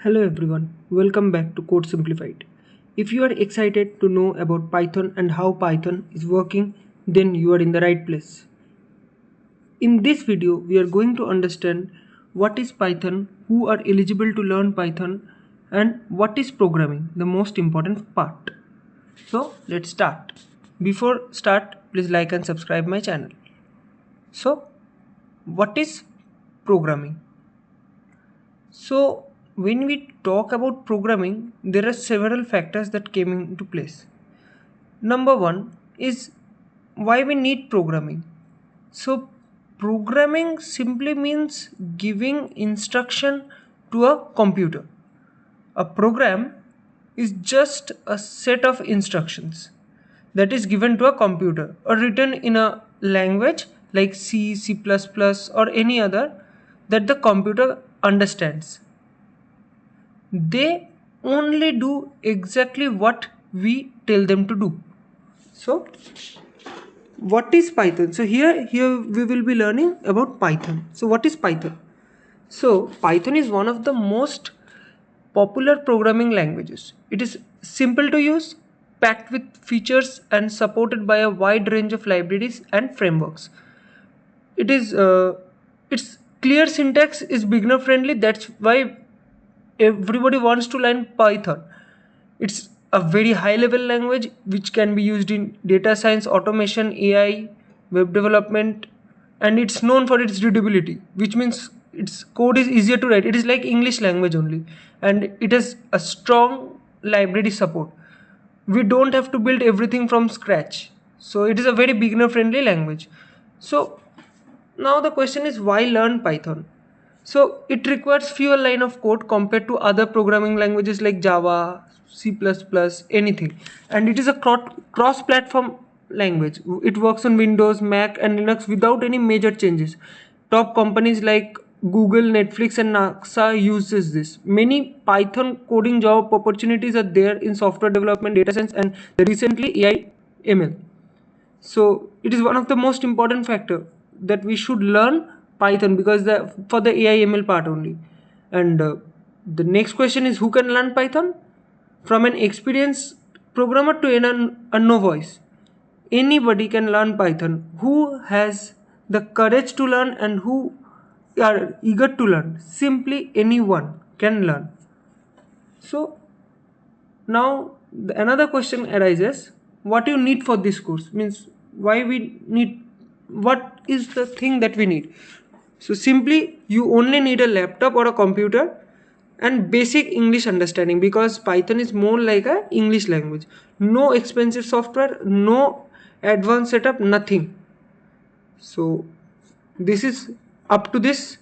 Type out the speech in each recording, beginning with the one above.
Hello everyone, welcome back to Code Simplified. If you are excited to know about Python and how Python is working, then you are in the right place. In this video, we are going to understand what is Python, who are eligible to learn Python, and what is programming, the most important part. So let's start. Before start, please like and subscribe my channel. So, what is programming? So, when we talk about programming, there are several factors that came into place. Number one is why we need programming. So, programming simply means giving instruction to a computer. A program is just a set of instructions that is given to a computer or written in a language like C, C++, or any other that the computer understands. They only do exactly what we tell them to do. So what is Python? So here we will be learning about Python. So what is Python? So Python is one of the most popular programming languages. It is simple to use, packed with features, and supported by a wide range of libraries and frameworks. Its clear syntax is beginner friendly. That's why everybody wants to learn Python. It's a very high level language which can be used in data science, automation, AI, web development, and it's known for its readability, which means its code is easier to write. It is like English language only, and it has a strong library support. We don't have to build everything from scratch, so it is a very beginner friendly language. So now the question is, why learn Python? So it requires fewer line of code compared to other programming languages like Java, C++, anything. And it is a cross-platform language. It works on Windows, Mac, and Linux without any major changes. Top companies like Google, Netflix, and NASA uses this. Many Python coding job opportunities are there in software development, data science, and recently AI ML. So it is one of the most important factor that we should learn Python, because for the AI ML part only. And the next question is, who can learn Python? From an experienced programmer to a novice, anybody can learn Python who has the courage to learn and who are eager to learn. Simply anyone can learn. So now another question arises, what you need for this course, means why we need, what is the thing that we need. So simply you only need a laptop or a computer and basic English understanding, because Python is more like a English language. No expensive software, no advanced setup, nothing. So this is up to this,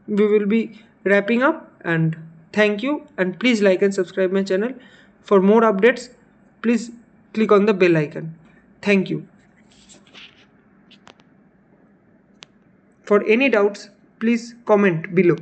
we will be wrapping up, and thank you, and please like and subscribe my channel. For more updates, please click on the bell icon. Thank you. For any doubts, please comment below.